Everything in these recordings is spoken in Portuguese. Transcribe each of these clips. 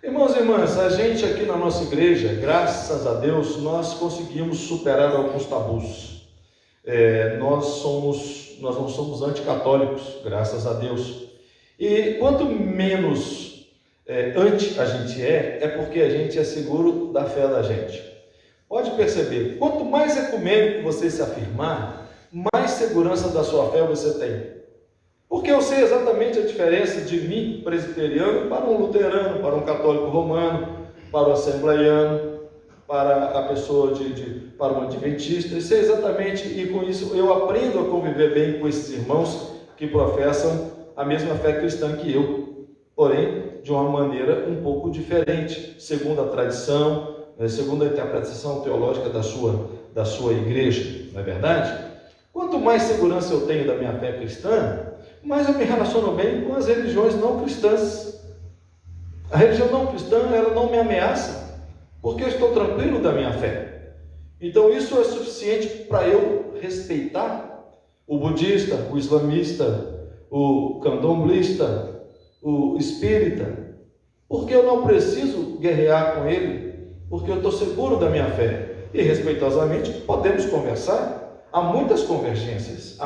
Irmãos e irmãs, a gente aqui na nossa igreja, graças a Deus, nós conseguimos superar alguns tabus. Nós não somos anticatólicos, graças a Deus. E quanto menos anti a gente é porque a gente é seguro da fé da gente. Pode perceber, quanto mais ecumênico você se afirmar, mais segurança da sua fé você tem. Porque eu sei exatamente a diferença de mim, presbiteriano, para um luterano, para um católico romano, para o assembleiano, para a pessoa para um adventista. Eu sei exatamente, e com isso eu aprendo a conviver bem com esses irmãos que professam a mesma fé cristã que eu, porém de uma maneira um pouco diferente, segundo a tradição, segundo a interpretação teológica da sua igreja, não é verdade? Quanto mais segurança eu tenho da minha fé cristã, mais eu me relaciono bem com as religiões não cristãs. A religião não cristã, ela não me ameaça, porque eu estou tranquilo da minha fé. Então isso é suficiente para eu respeitar o budista, o islamista, o candomblista, o espírita, porque eu não preciso guerrear com ele, porque eu estou seguro da minha fé. E respeitosamente podemos conversar. Há muitas convergências.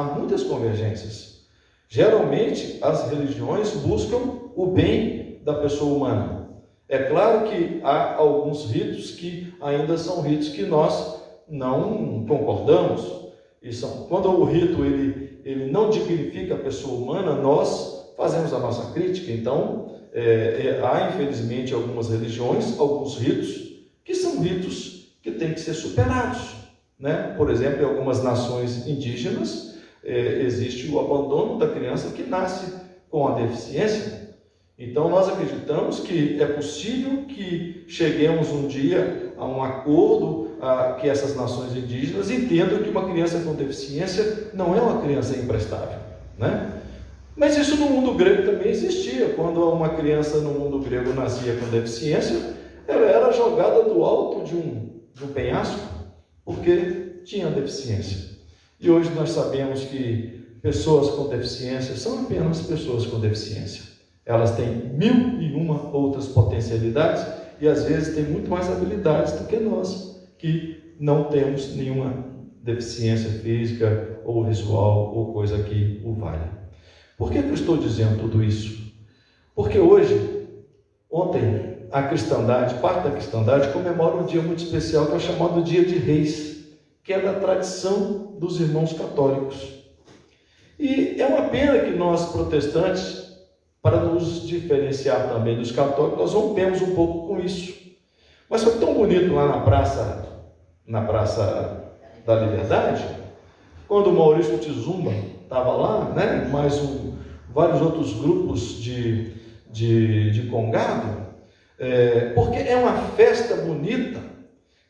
Geralmente, as religiões buscam o bem da pessoa humana. É claro que há alguns ritos que ainda são ritos que nós não concordamos. Quando o rito ele não dignifica a pessoa humana, nós fazemos a nossa crítica. Então, há infelizmente algumas religiões, alguns ritos, que são ritos que têm que ser superados, né? Por exemplo, em algumas nações indígenas, existe o abandono da criança que nasce com a deficiência. Então nós acreditamos que é possível que cheguemos um dia a um acordo, que essas nações indígenas entendam que uma criança com deficiência não é uma criança imprestável, né? Mas isso no mundo grego também existia. Quando uma criança no mundo grego nascia com deficiência, ela era jogada do alto de um penhasco porque tinha deficiência. E hoje nós sabemos que pessoas com deficiência são apenas pessoas com deficiência. Elas têm 1001 outras potencialidades e às vezes têm muito mais habilidades do que nós, que não temos nenhuma deficiência física ou visual ou coisa que o valha. Por que eu estou dizendo tudo isso? Porque ontem, a cristandade, parte da cristandade, comemora um dia muito especial que é chamado Dia de Reis, que é da tradição dos irmãos católicos. E é uma pena que nós, protestantes, para nos diferenciar também dos católicos, nós rompemos um pouco com isso. Mas foi tão bonito lá na Praça da Liberdade, quando o Maurício Tizumba estava lá, né, mais vários outros grupos de congado, porque é uma festa bonita,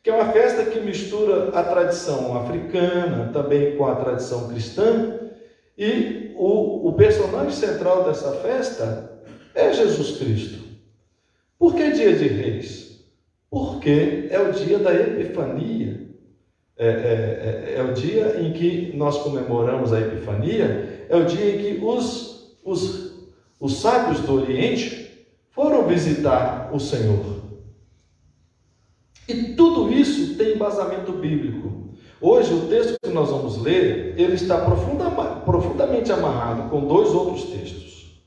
que é uma festa que mistura a tradição africana também com a tradição cristã, e o personagem central dessa festa é Jesus Cristo. Por que Dia de Reis? Porque é o dia da Epifania, é o dia em que nós comemoramos a Epifania, é o dia em que os sábios do Oriente foram visitar o Senhor. E tudo isso tem embasamento bíblico. Hoje, o texto que nós vamos ler, ele está profundamente amarrado com dois outros textos.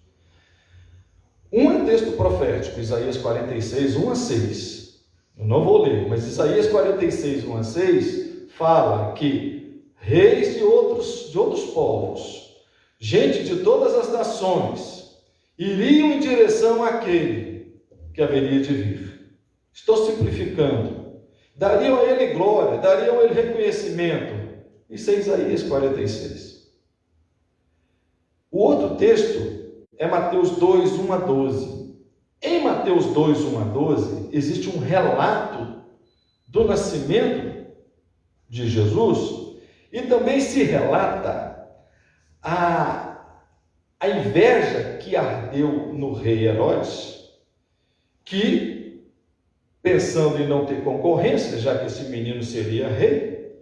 Um é texto profético, Isaías 46, 1 a 6. Eu não vou ler, mas Isaías 46, 1 a 6, fala que reis de outros povos, gente de todas as nações, iriam em direção àquele que haveria de vir. Estou simplificando. Dariam a ele glória, dariam a ele reconhecimento. Isso é Isaías 46. O outro texto é Mateus 2, 1 a 12. Em Mateus 2, 1 a 12, existe um relato do nascimento de Jesus e também se relata a inveja que ardeu no rei Herodes, que, pensando em não ter concorrência, já que esse menino seria rei,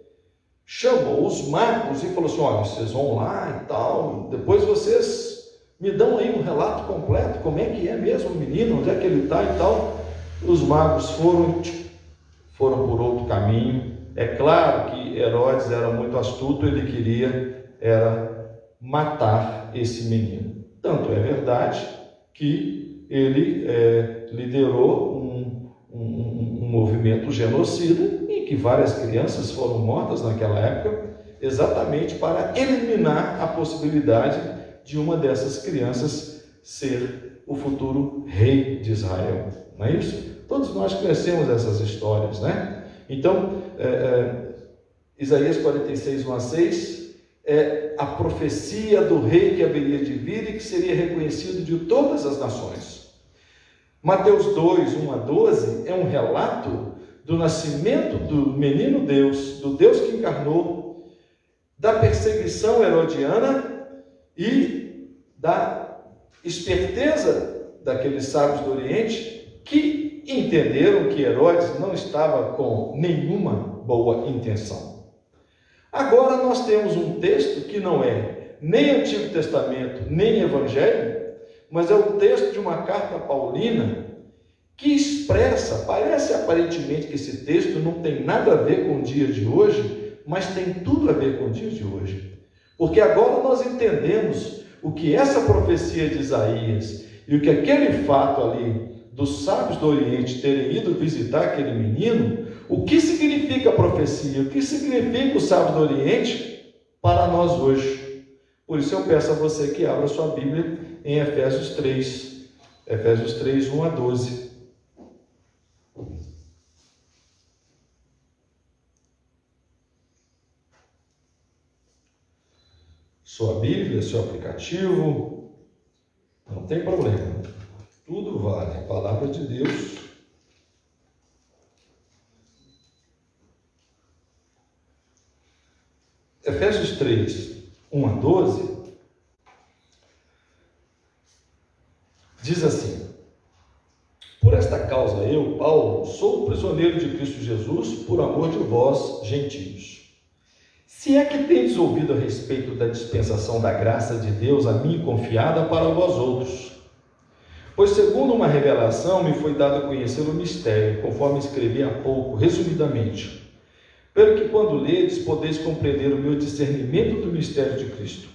chamou os magos e falou assim: olha, vocês vão lá e tal, depois vocês me dão aí um relato completo, como é que é mesmo o menino, onde é que ele está e tal. Os magos foram por outro caminho. É claro que Herodes era muito astuto, ele queria matar esse menino. Tanto é verdade que ele liderou um movimento genocida em que várias crianças foram mortas naquela época, exatamente para eliminar a possibilidade de uma dessas crianças ser o futuro rei de Israel. Não é isso? Todos nós conhecemos essas histórias, né? Então, Isaías 46, 1 a 6, é a profecia do rei que haveria de vir e que seria reconhecido de todas as nações. Mateus 2, 1 a 12, é um relato do nascimento do menino Deus, do Deus que encarnou, da perseguição herodiana e da esperteza daqueles sábios do Oriente que entenderam que Herodes não estava com nenhuma boa intenção. Agora nós temos um texto que não é nem Antigo Testamento, nem Evangelho, mas é o texto de uma carta paulina que expressa, parece aparentemente que esse texto não tem nada a ver com o dia de hoje, mas tem tudo a ver com o dia de hoje. Porque agora nós entendemos o que essa profecia de Isaías e o que aquele fato ali dos sábios do Oriente terem ido visitar aquele menino, o que significa a profecia, o que significa os sábios do Oriente para nós hoje. Por isso eu peço a você que abra sua Bíblia em Efésios 3, 1 a 12. Sua Bíblia, seu aplicativo, não tem problema, tudo vale, a palavra de Deus. Efésios 3, 1 a 12, diz assim: por esta causa eu, Paulo, sou prisioneiro de Cristo Jesus, por amor de vós, gentios. Se é que tendes ouvido a respeito da dispensação da graça de Deus a mim confiada para vós outros. Pois segundo uma revelação me foi dado a conhecer o mistério, conforme escrevi há pouco, resumidamente, pelo que quando ledes podeis compreender o meu discernimento do mistério de Cristo,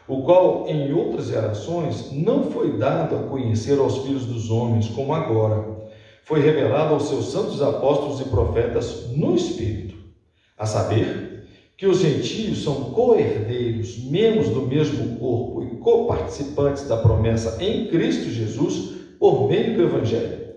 o qual em outras gerações não foi dado a conhecer aos filhos dos homens, como agora, foi revelado aos seus santos apóstolos e profetas no Espírito, a saber, que os gentios são co-herdeiros, membros do mesmo corpo e co-participantes da promessa em Cristo Jesus, por meio do Evangelho,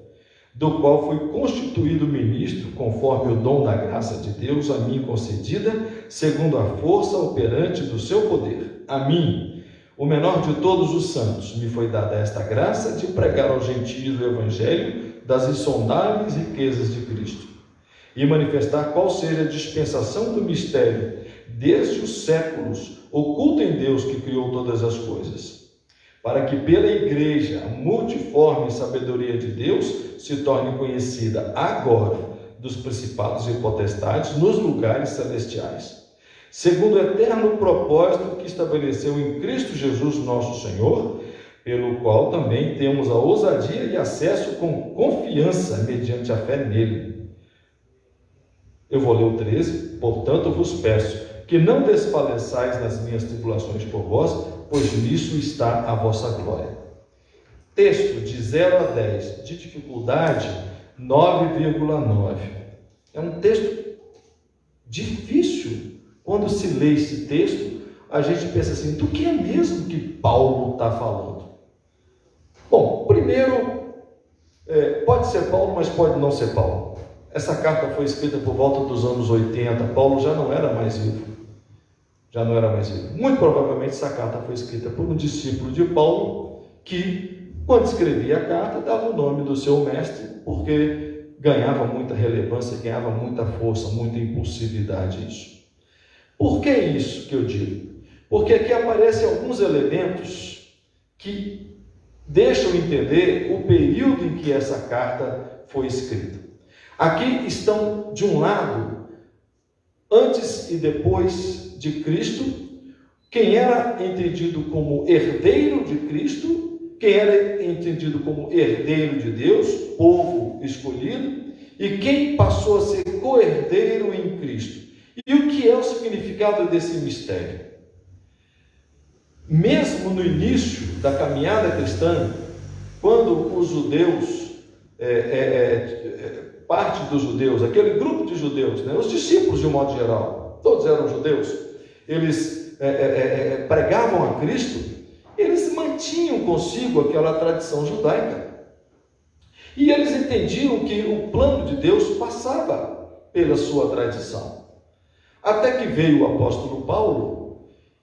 do qual fui constituído ministro, conforme o dom da graça de Deus a mim concedida, segundo a força operante do seu poder. A mim, o menor de todos os santos, me foi dada esta graça de pregar aos gentios o Evangelho das insondáveis riquezas de Cristo, e manifestar qual seja a dispensação do mistério, desde os séculos, oculto em Deus que criou todas as coisas, para que pela igreja a multiforme sabedoria de Deus se torne conhecida agora dos principados e potestades nos lugares celestiais, segundo o eterno propósito que estabeleceu em Cristo Jesus nosso Senhor, pelo qual também temos a ousadia e acesso com confiança mediante a fé nele. Eu vou ler o 13, portanto vos peço que não desfaleçais nas minhas tribulações por vós, pois nisso está a vossa glória. Texto de 0 a 10, de dificuldade 9,9. É um texto difícil. Quando se lê esse texto, a gente pensa assim, do que é mesmo que Paulo está falando? Bom, primeiro, pode ser Paulo, mas pode não ser Paulo. Essa carta foi escrita por volta dos anos 80, Paulo já não era mais vivo. Muito provavelmente essa carta foi escrita por um discípulo de Paulo, que, quando escrevia a carta, dava o nome do seu mestre, porque ganhava muita relevância, ganhava muita força, muita impulsividade isso. Por que isso que eu digo? Porque aqui aparecem alguns elementos que deixam entender o período em que essa carta foi escrita. Aqui estão, de um lado, antes e depois de Cristo, quem era entendido como herdeiro de Cristo, quem era entendido como herdeiro de Deus, povo escolhido e quem passou a ser co-herdeiro em Cristo. E o que é o significado desse mistério? Mesmo no início da caminhada cristã, quando os judeus, parte dos judeus, aquele grupo de judeus, né, os discípulos de um modo geral, todos eram judeus, eles pregavam a Cristo, eles mantinham consigo aquela tradição judaica. E eles entendiam que o plano de Deus passava pela sua tradição. Até que veio o apóstolo Paulo,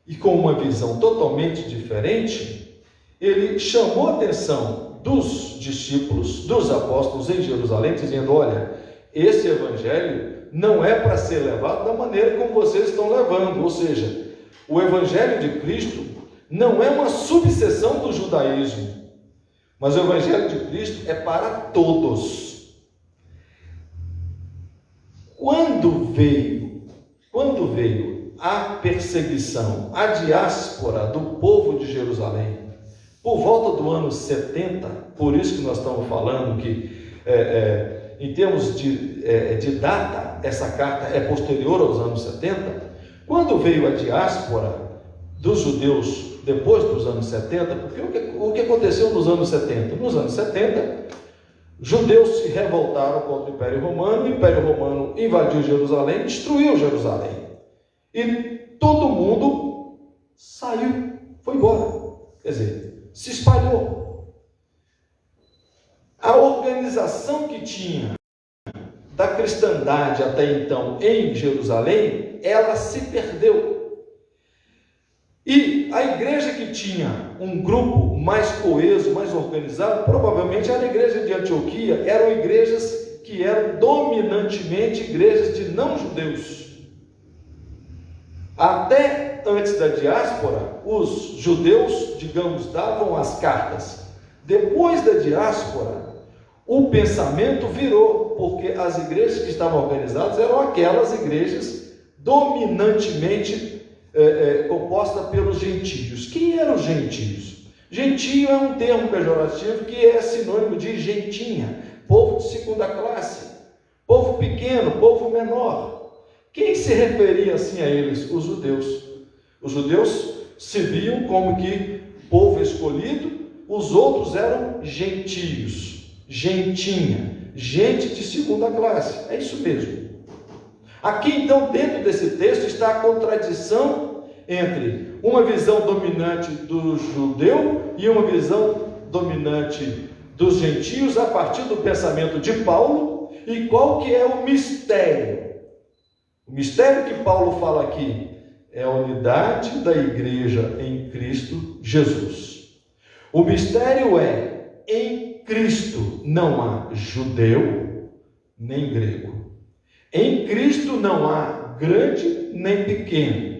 e com uma visão totalmente diferente, ele chamou a atenção dos discípulos, dos apóstolos em Jerusalém, dizendo: olha, esse evangelho não é para ser levado da maneira como vocês estão levando. Ou seja, o evangelho de Cristo não é uma subseção do judaísmo, mas o evangelho de Cristo é para todos. Quando veio a perseguição, a diáspora do povo de Jerusalém, por volta do ano 70, por isso que nós estamos falando que, em termos de data, essa carta é posterior aos anos 70, quando veio a diáspora dos judeus depois dos anos 70, porque o que aconteceu nos anos 70? Nos anos 70, judeus se revoltaram contra o Império Romano invadiu Jerusalém, destruiu Jerusalém. E todo mundo saiu, foi embora. Quer dizer, se espalhou. A organização que tinha da cristandade até então em Jerusalém, ela se perdeu. E a igreja que tinha um grupo mais coeso, mais organizado, provavelmente era a igreja de Antioquia, eram igrejas que eram dominantemente igrejas de não-judeus. Até antes da diáspora, os judeus, digamos, davam as cartas. Depois da diáspora, o pensamento virou, porque as igrejas que estavam organizadas eram aquelas igrejas dominantemente compostas pelos gentios. Quem eram os gentios? Gentio é um termo pejorativo que é sinônimo de gentinha, povo de segunda classe, povo pequeno, povo menor. Quem se referia assim a eles? Os judeus. Os judeus se viam como que povo escolhido, os outros eram gentios, gentinha, gente de segunda classe. É isso mesmo. Aqui então, dentro desse texto, está a contradição entre uma visão dominante do judeu e uma visão dominante dos gentios a partir do pensamento de Paulo. E qual que é o mistério? O mistério que Paulo fala aqui é a unidade da igreja em Cristo Jesus. O mistério é: em Cristo não há judeu nem grego. Em Cristo não há grande nem pequeno.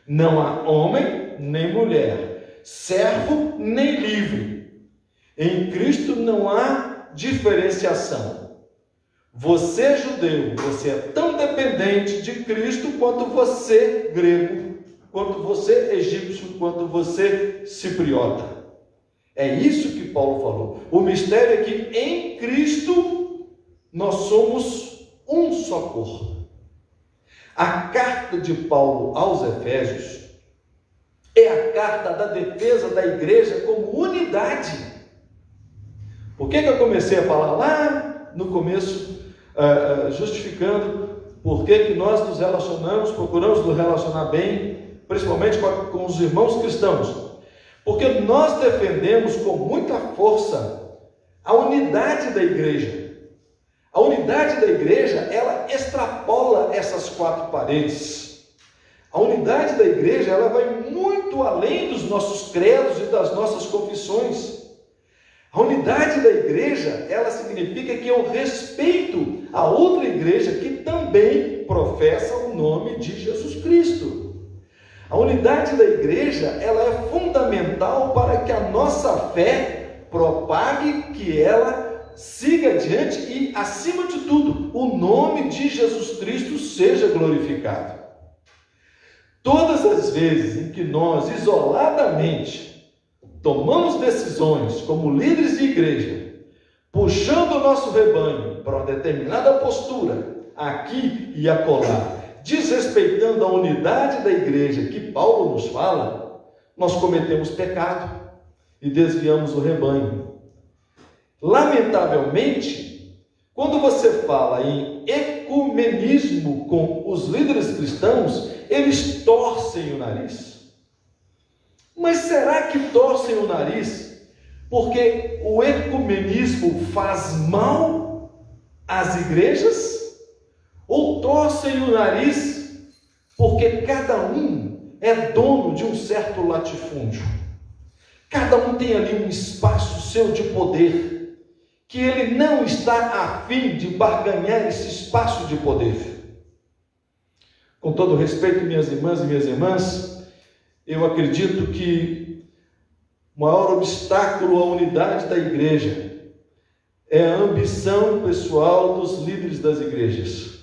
Não há homem nem mulher, servo nem livre. Em Cristo não há diferenciação. Você, judeu, você é tão dependente de Cristo quanto você, grego, quanto você, egípcio, quanto você, cipriota. É isso que Paulo falou. O mistério é que em Cristo nós somos um só corpo. A carta de Paulo aos Efésios é a carta da defesa da igreja como unidade. Por que eu comecei a falar lá no começo, justificando por que nós nos relacionamos, procuramos nos relacionar bem, principalmente com os irmãos cristãos? Porque nós defendemos com muita força a unidade da igreja. A unidade da igreja, ela extrapola essas quatro paredes. A unidade da igreja, ela vai muito além dos nossos credos e das nossas confissões. A unidade da igreja, ela significa que eu respeito a outra igreja que também professa o nome de Jesus Cristo. A unidade da igreja, ela é fundamental para que a nossa fé propague, que ela siga adiante e, acima de tudo, o nome de Jesus Cristo seja glorificado. Todas as vezes em que nós, isoladamente, tomamos decisões como líderes de igreja puxando o nosso rebanho para uma determinada postura, aqui e acolá, desrespeitando a unidade da igreja que Paulo nos fala, nós cometemos pecado e desviamos o rebanho. Lamentavelmente, quando você fala em ecumenismo com os líderes cristãos, eles torcem o nariz. Mas será que torcem o nariz porque o ecumenismo faz mal às igrejas? Ou torcem o nariz porque cada um é dono de um certo latifúndio? Cada um tem ali um espaço seu de poder, que ele não está a fim de barganhar esse espaço de poder. Com todo respeito, minhas irmãs e minhas irmãs, eu acredito que o maior obstáculo à unidade da igreja é a ambição pessoal dos líderes das igrejas,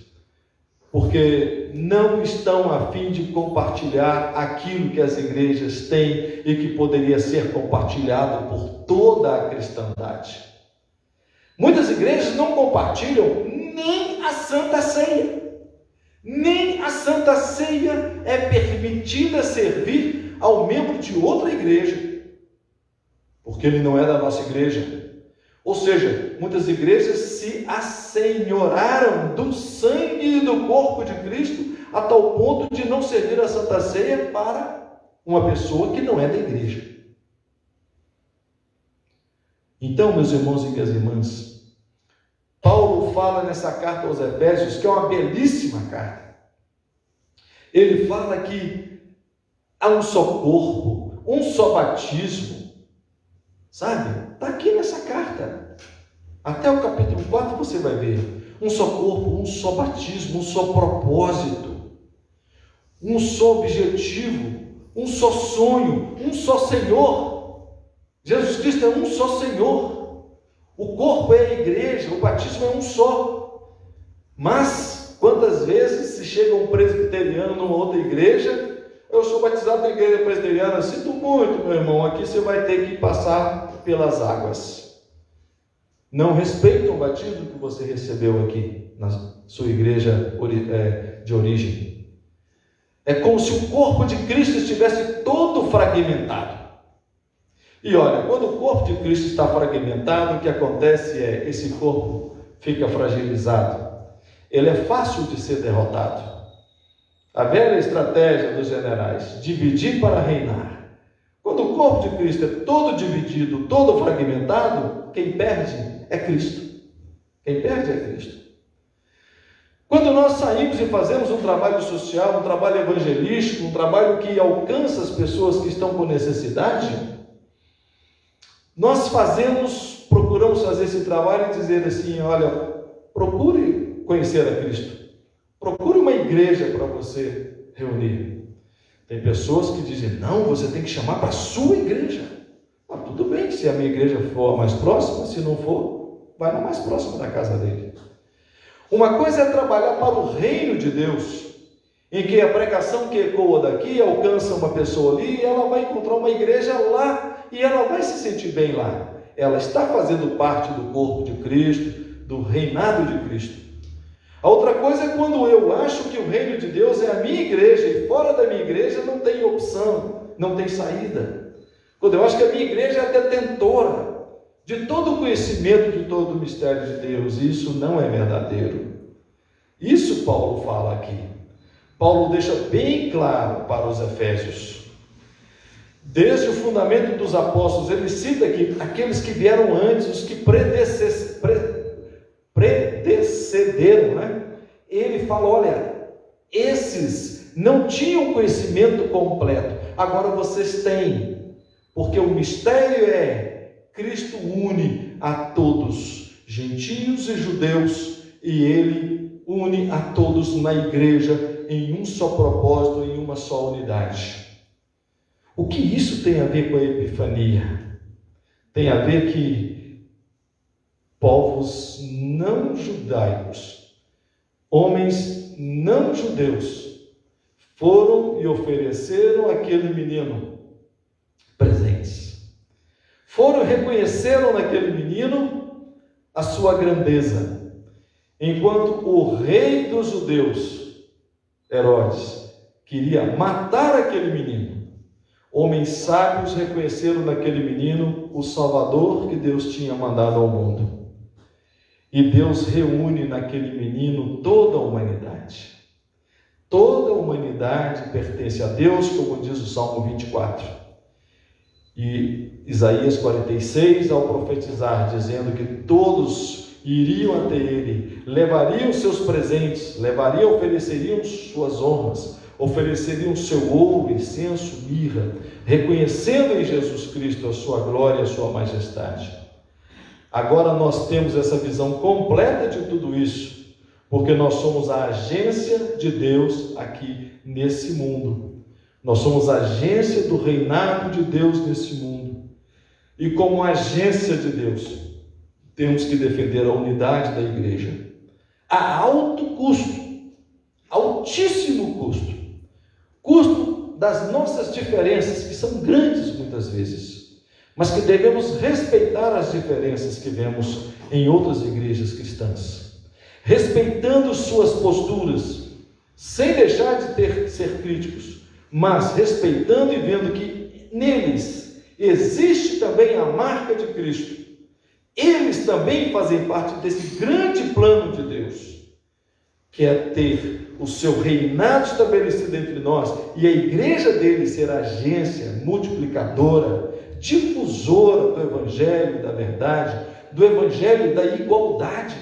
porque não estão a fim de compartilhar aquilo que as igrejas têm e que poderia ser compartilhado por toda a cristandade. Muitas igrejas não compartilham nem a Santa Ceia. Nem a Santa Ceia é permitida servir ao membro de outra igreja, porque ele não é da nossa igreja. Ou seja, muitas igrejas se assenhoraram do sangue e do corpo de Cristo a tal ponto de não servir a Santa Ceia para uma pessoa que não é da igreja. Então, meus irmãos e minhas irmãs, Paulo fala nessa carta aos Efésios, que é uma belíssima carta. Ele fala que há um só corpo, um só batismo, sabe? Está aqui nessa carta. Até o capítulo 4 você vai ver. Um só corpo, um só batismo, um só propósito, um só objetivo, um só sonho, um só Senhor. Jesus Cristo é um só Senhor. O corpo é a igreja, o batismo é um só. Mas, quantas vezes se chega um presbiteriano numa outra igreja, eu sou batizado na igreja presbiteriana, sinto muito, meu irmão, aqui você vai ter que passar pelas águas. Não respeitam o batismo que você recebeu aqui na sua igreja de origem. É como se o corpo de Cristo estivesse todo fragmentado. E olha, quando o corpo de Cristo está fragmentado, o que acontece é, esse corpo fica fragilizado. Ele é fácil de ser derrotado. A velha estratégia dos generais, dividir para reinar. Quando o corpo de Cristo é todo dividido, todo fragmentado, quem perde é Cristo. Quem perde é Cristo. Quando nós saímos e fazemos um trabalho social, um trabalho evangelístico, um trabalho que alcança as pessoas que estão com necessidade, nós procuramos fazer esse trabalho e dizer assim, olha, procure conhecer a Cristo. Procure uma igreja para você reunir. Tem pessoas que dizem, não, você tem que chamar para a sua igreja. Ah, tudo bem, se a minha igreja for a mais próxima, se não for, vai na mais próxima da casa dele. Uma coisa é trabalhar para o reino de Deus, em que a pregação que ecoa daqui alcança uma pessoa ali, e ela vai encontrar uma igreja lá, e ela vai se sentir bem lá. Ela está fazendo parte do corpo de Cristo, do reinado de Cristo. A outra coisa é quando eu acho que o reino de Deus é a minha igreja, e fora da minha igreja não tem opção, não tem saída. Quando eu acho que a minha igreja é detentora de todo o conhecimento, de todo o mistério de Deus, isso não é verdadeiro. Isso Paulo fala aqui. Paulo deixa bem claro para os Efésios. Desde o fundamento dos apóstolos, ele cita aqui aqueles que vieram antes, os que predecederam, né? Ele fala, olha, esses não tinham conhecimento completo, agora vocês têm, porque o mistério é, Cristo une a todos, gentios e judeus, e ele une a todos na igreja, em um só propósito, em uma só unidade. O que isso tem a ver com a Epifania? Tem a ver que povos não judaicos, homens não judeus, foram e ofereceram àquele menino presentes. Foram e reconheceram naquele menino a sua grandeza. Enquanto o rei dos judeus, Herodes, queria matar aquele menino, homens sábios reconheceram naquele menino o Salvador que Deus tinha mandado ao mundo. E Deus reúne naquele menino toda a humanidade. Toda a humanidade pertence a Deus, como diz o Salmo 24. E Isaías 46, ao profetizar, dizendo que todos iriam até ele, levariam seus presentes, ofereceriam suas honras, ofereceriam seu ouro, incenso, mirra, reconhecendo em Jesus Cristo a sua glória e a sua majestade. Agora nós temos essa visão completa de tudo isso, porque nós somos a agência de Deus aqui nesse mundo. Nós somos a agência do reinado de Deus nesse mundo. E como agência de Deus, temos que defender a unidade da igreja. A alto custo, altíssimo custo. Custo das nossas diferenças, que são grandes muitas vezes, mas que devemos respeitar as diferenças que vemos em outras igrejas cristãs, respeitando suas posturas, sem deixar de ser críticos, mas respeitando e vendo que neles existe também a marca de Cristo. Eles também fazem parte desse grande plano de Deus, que é ter o seu reinado estabelecido entre nós e a igreja dele ser agência multiplicadora, difusora do evangelho da verdade, do evangelho da igualdade.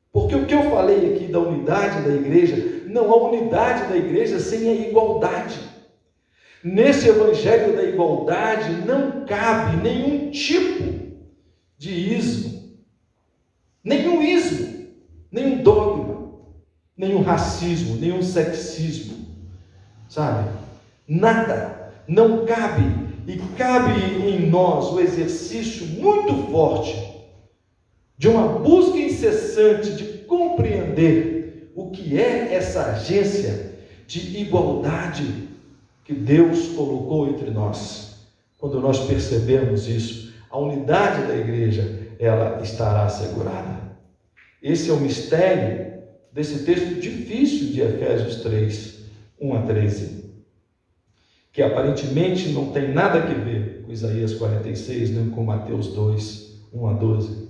Porque o que eu falei aqui da unidade da igreja, não há unidade da igreja sem a igualdade. Nesse evangelho da igualdade não cabe nenhum tipo de ismo, nenhum dogma, nenhum racismo, nenhum sexismo, sabe? Nada, não cabe. E cabe em nós o exercício muito forte de uma busca incessante de compreender o que é essa agência de igualdade que Deus colocou entre nós. Quando nós percebemos isso, a unidade da igreja, ela estará assegurada. Esse é o mistério desse texto difícil de Efésios 3, 1 a 13. Que aparentemente não tem nada a ver com Isaías 46, nem com Mateus 2, 1 a 12,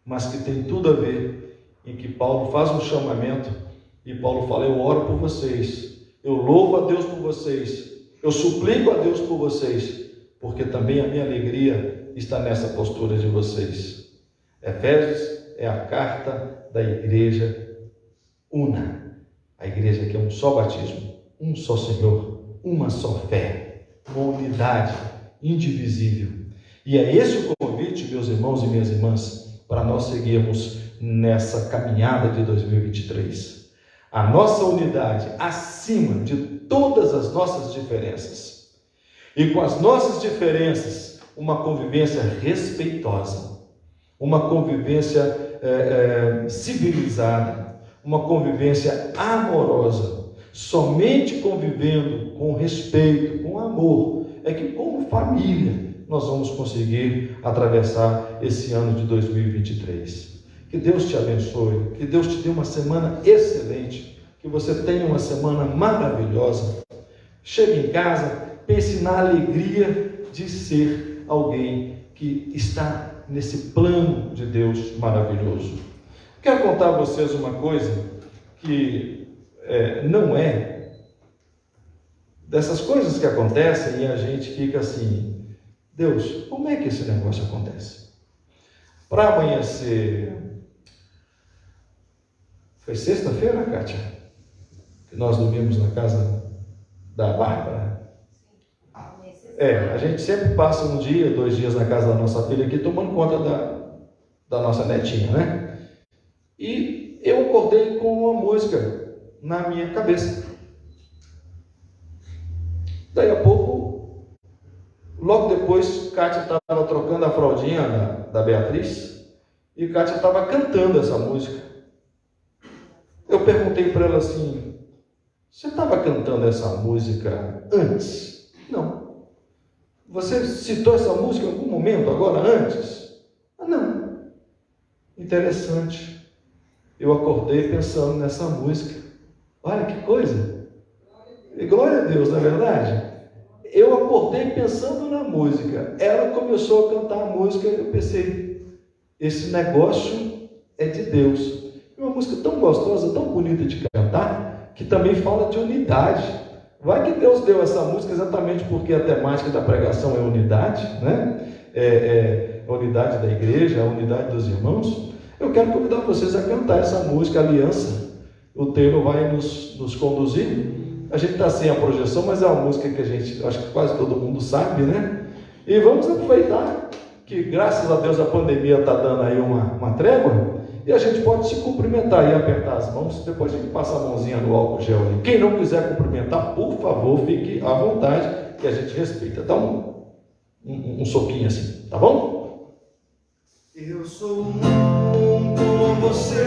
mas que tem tudo a ver em que Paulo faz um chamamento e Paulo fala: eu oro por vocês, eu louvo a Deus por vocês, eu suplico a Deus por vocês, porque também a minha alegria está nessa postura de vocês. Efésios é a carta da igreja una, a igreja que é um só batismo, um só Senhor, uma só fé, uma unidade indivisível. E é esse o convite, meus irmãos e minhas irmãs, para nós seguirmos nessa caminhada de 2023. A nossa unidade acima de todas as nossas diferenças. E com as nossas diferenças, uma convivência respeitosa, uma convivência civilizada, uma convivência amorosa. Somente convivendo com respeito, com amor, é que como família nós vamos conseguir atravessar esse ano de 2023. Que Deus te abençoe, que Deus te dê uma semana excelente, que você tenha uma semana maravilhosa. Chegue em casa, pense na alegria de ser alguém que está nesse plano de Deus maravilhoso. Quero contar a vocês uma coisa que não é dessas coisas que acontecem e a gente fica assim: Deus, como é que esse negócio acontece? Para amanhecer, foi sexta-feira, Kátia, que nós dormimos na casa da Bárbara. A gente sempre passa 1 dia, 2 dias na casa da nossa filha aqui, tomando conta da nossa netinha, né? E eu acordei com uma música na minha cabeça. Daí a pouco, logo depois, Kátia estava trocando a fraldinha da Beatriz e Kátia estava cantando essa música. Eu perguntei para ela assim: você estava cantando essa música antes? Não. Você citou essa música em algum momento agora antes? Não. Interessante. Eu acordei pensando nessa música. Olha que coisa. E glória a Deus, não é verdade? Eu acordei pensando na música. Ela começou a cantar a música e eu pensei, esse negócio é de Deus. É uma música tão gostosa, tão bonita de cantar, que também fala de unidade. Vai que Deus deu essa música exatamente porque a temática da pregação é unidade, né? A unidade da igreja, a unidade dos irmãos. Eu quero convidar vocês a cantar essa música, Aliança. O Taylor vai nos conduzir. A gente está sem a projeção, mas é uma música que a gente, acho que quase todo mundo sabe, né? E vamos aproveitar que, graças a Deus, a pandemia está dando aí uma trégua, e a gente pode se cumprimentar e apertar as mãos, depois a gente passa a mãozinha no álcool gel ali. Quem não quiser cumprimentar, por favor, fique à vontade, que a gente respeita. Dá um soquinho assim, tá bom? Eu sou um com você.